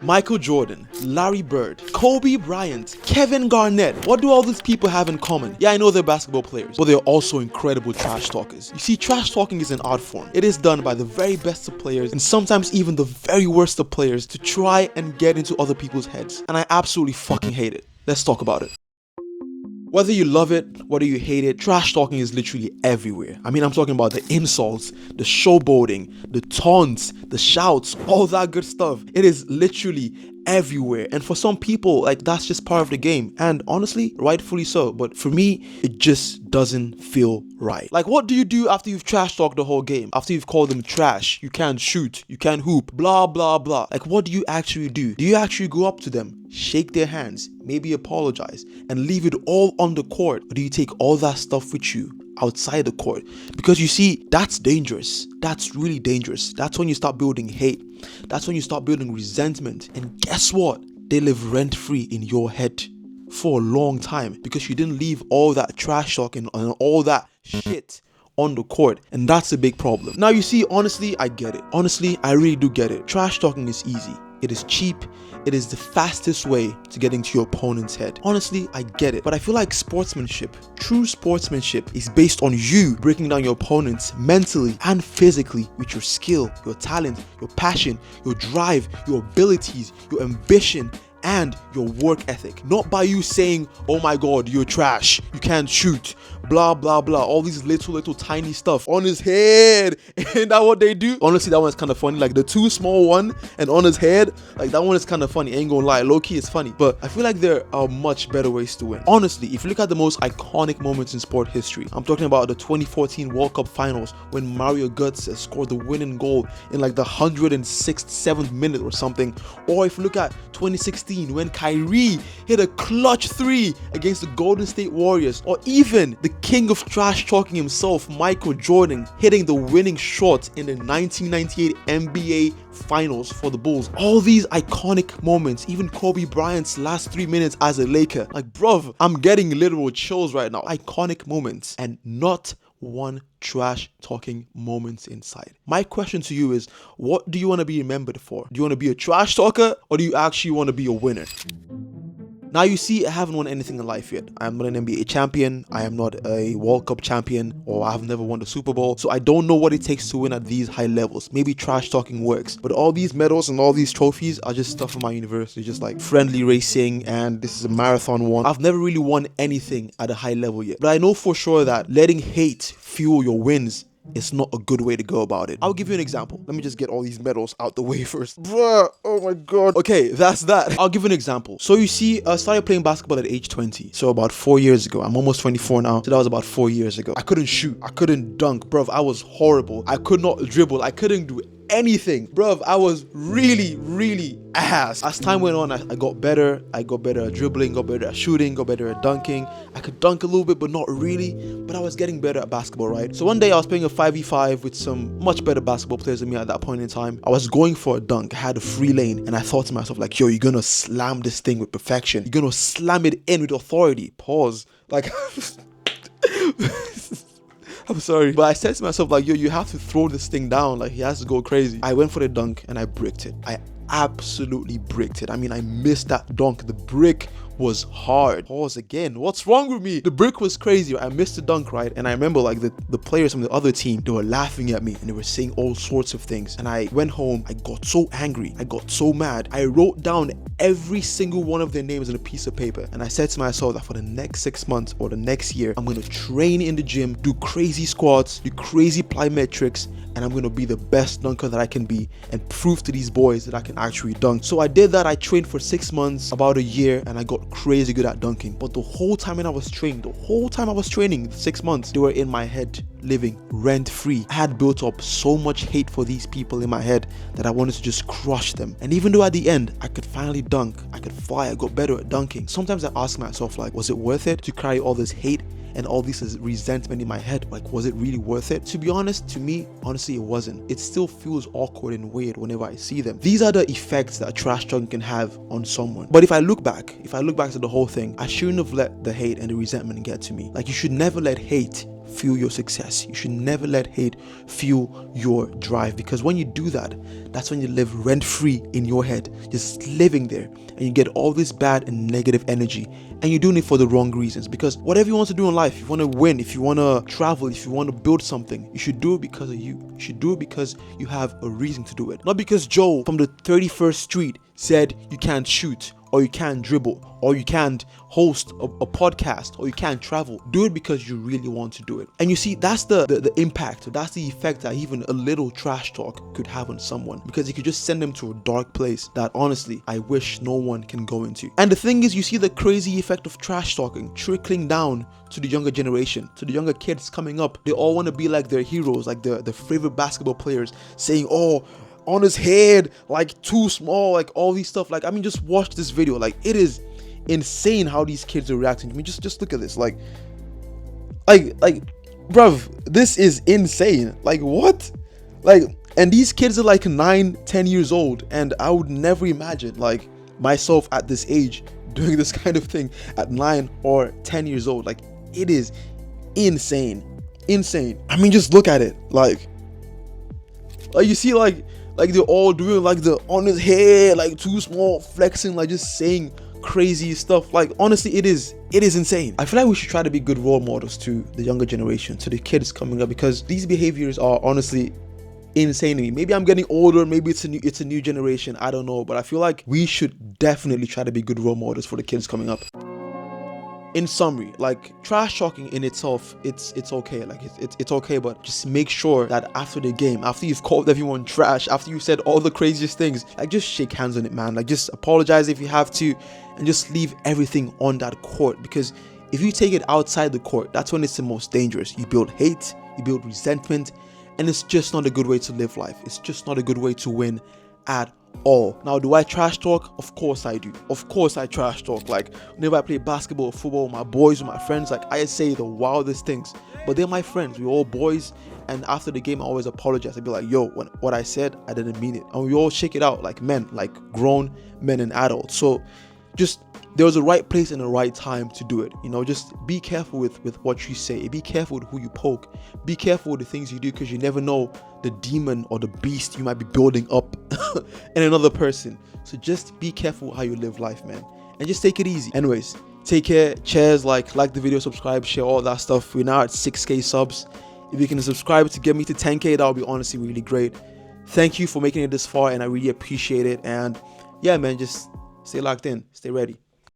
Michael Jordan, Larry Bird, Kobe Bryant, Kevin Garnett. What do all these people have in common? Yeah, I know they're basketball players, but they're also incredible trash talkers. You see, trash talking is an art form. It is done by the very best of players and sometimes even the very worst of players to try and get into other people's heads. And I absolutely fucking hate it. Let's talk about it. Whether you love it, whether you hate it, trash talking is literally everywhere. I mean, I'm talking about the insults, the showboating, the taunts, the shouts, all that good stuff. It is literally everywhere. And for some people, like, that's just part of the game. And honestly, rightfully so. But for me, it just doesn't feel right. Like, what do you do after you've trash talked the whole game? After you've called them trash, you can't shoot, you can't hoop, blah, blah, blah. Like, what do you actually do? Do you actually go up to them, shake their hands, maybe apologize, and leave it all on the court? Or do you take all that stuff with you outside the court? Because you see, that's dangerous. That's really dangerous. That's when you start building hate. That's when you start building resentment. And guess what? They live rent-free in your head for a long time because you didn't leave all that trash talking and all that shit on the court. And that's a big problem. Now, you see, honestly, I get it. Honestly, I really do get it. Trash talking is easy. It is cheap. It is the fastest way to get into your opponent's head. Honestly, I get it. But I feel like sportsmanship, true sportsmanship, is based on you breaking down your opponents mentally and physically with your skill, your talent, your passion, your drive, your abilities, your ambition, and your work ethic. Not by you saying, oh my god, you're trash, you can't shoot, blah blah blah, all these little tiny stuff on his head. Ain't that what they do? Honestly, that one's kind of funny. Like the too small one and on his head, like that one is kind of funny. Ain't gonna lie, low-key it's funny. But I feel like there are much better ways to win. Honestly, if you look at the most iconic moments in sport history, I'm talking about the 2014 World Cup Finals when Mario Götze scored the winning goal in like the 106th, 7th minute or something. Or if you look at 2016 when Kyrie hit a clutch 3 against the Golden State Warriors, or even the king of trash talking himself, Michael Jordan, hitting the winning shot in the 1998 NBA Finals for the Bulls. All these iconic moments, even Kobe Bryant's last 3 minutes as a Laker. Like, bruv, I'm getting literal chills right now. Iconic moments and not one trash talking moments inside. My question to you is, what do you want to be remembered for? Do you want to be a trash talker, or do you actually want to be a winner? Now, you see, I haven't won anything in life yet. I am not an NBA champion, I am not a World Cup champion, or I have never won the Super Bowl, so I don't know what it takes to win at these high levels. Maybe trash talking works, but all these medals and all these trophies are just stuff from my university, just like friendly racing, and this is a marathon one. I've never really won anything at a high level yet, but I know for sure that letting hate fuel your wins is not a good way to go about it. I'll give you an example. Let me just get all these medals out the way first. Bruh, oh my god. Okay, that's that. I'll give you an example. So you see, I started playing basketball at age 20. So about 4 years ago. I'm almost 24 now. So that was about 4 years ago. I couldn't shoot. I couldn't dunk. Bruv, I was horrible. I could not dribble. I couldn't do anything. Bruv, I was really ass. As time went on, I got better. I got better at dribbling, got better at shooting, got better at dunking. I could dunk a little bit, but not really. But I was getting better at basketball, right? So one day I was playing a 5v5 with some much better basketball players than me at that point in time. I was going for a dunk. I had a free lane, and I thought to myself, like, yo, you're gonna slam this thing with perfection. You're gonna slam it in with authority. Pause. Like, I'm sorry, but I said to myself, like, yo, you have to throw this thing down. Like, he has to go crazy. I went for the dunk and I bricked it. I absolutely bricked it. I mean, I missed that dunk. The brick was hard. Pause again. What's wrong with me? The brick was crazy. I missed the dunk, right? And I remember, like, the players from the other team, they were laughing at me and they were saying all sorts of things. And I went home. I got so angry. I got so mad. I wrote down every single one of their names on a piece of paper. And I said to myself that for the next 6 months or the next year, I'm going to train in the gym, do crazy squats, do crazy plyometrics, and I'm going to be the best dunker that I can be and prove to these boys that I can actually dunk. So I did that. I trained for 6 months, about a year, and I got crazy good at dunking. But the whole time when I was training, 6 months, they were in my head, living rent free. I had built up so much hate for these people in my head that I wanted to just crush them. And even though at the end I could finally dunk, I could fly, I got better at dunking, sometimes I ask myself, like, was it worth it to carry all this hate and all this resentment in my head? Like, was it really worth it? To be honest, to me, honestly, it wasn't. It still feels awkward and weird whenever I see them. These are the effects that trash talking can have on someone. But if I look back to the whole thing, I shouldn't have let the hate and the resentment get to me. Like, you should never let hate fuel your success. You should never let hate fuel your drive, because when you do that, that's when you live rent-free in your head, just living there, and you get all this bad and negative energy, and you're doing it for the wrong reasons. Because whatever you want to do in life, if you want to win, if you want to travel, if you want to build something, you should do it because of you. You should do it because you have a reason to do it. Not because Joe from the 31st Street said you can't shoot, or you can't dribble, or you can't host a podcast, or you can't travel. Do it because you really want to do it. And you see, that's the impact, that's the effect that even a little trash talk could have on someone, because it could just send them to a dark place that honestly I wish no one can go into. And the thing is, you see the crazy effect of trash talking trickling down to the younger generation, to the younger kids coming up. They all want to be like their heroes, like the favorite basketball players, saying, oh, on his head, like too small, like all these stuff. Like, I mean, just watch this video. Like, it is insane how these kids are reacting. I mean, just look at this. Like, bruv, this is insane. Like, what? Like, and these kids are like 9-10 years old, and I would never imagine like myself at this age doing this kind of thing at 9 or 10 years old. Like, it is insane. I mean, just look at it. Like you see, like they're all doing like the on his head, like too small, flexing, like just saying crazy stuff. Like, honestly, it is insane. I feel like we should try to be good role models to the younger generation, to the kids coming up, because these behaviors are honestly insane to me. Maybe I'm getting older, maybe it's a new generation, I don't know, but I feel like we should definitely try to be good role models for the kids coming up. In summary, like, trash talking in itself, it's okay. Like, it's okay, but just make sure that after the game, after you've called everyone trash, after you said all the craziest things, like, just shake hands on it, man. Like, just apologize if you have to, and just leave everything on that court. Because if you take it outside the court, that's when it's the most dangerous. You build hate, you build resentment, and it's just not a good way to live life. It's just not a good way to win at all. Now, do I trash talk? Of course I do. Of course I trash talk. Like, whenever I play basketball or football with my boys, with my friends, like, I say the wildest things, but they're my friends. We're all boys, and after the game I always apologize. I'd be like, yo, what I said, I didn't mean it. And we all shake it out like men, like grown men and adults. So just, there was a right place and a right time to do it. You know, just be careful with what you say. Be careful with who you poke. Be careful with the things you do, because you never know the demon or the beast you might be building up in another person. So just be careful how you live life, man, and just take it easy. Anyways, take care. Cheers. Like the video, subscribe, share, all that stuff. We're now at 6K subs. If you can subscribe to get me to 10K, that would be honestly really great. Thank you for making it this far, and I really appreciate it. And yeah, man, just stay locked in, stay ready.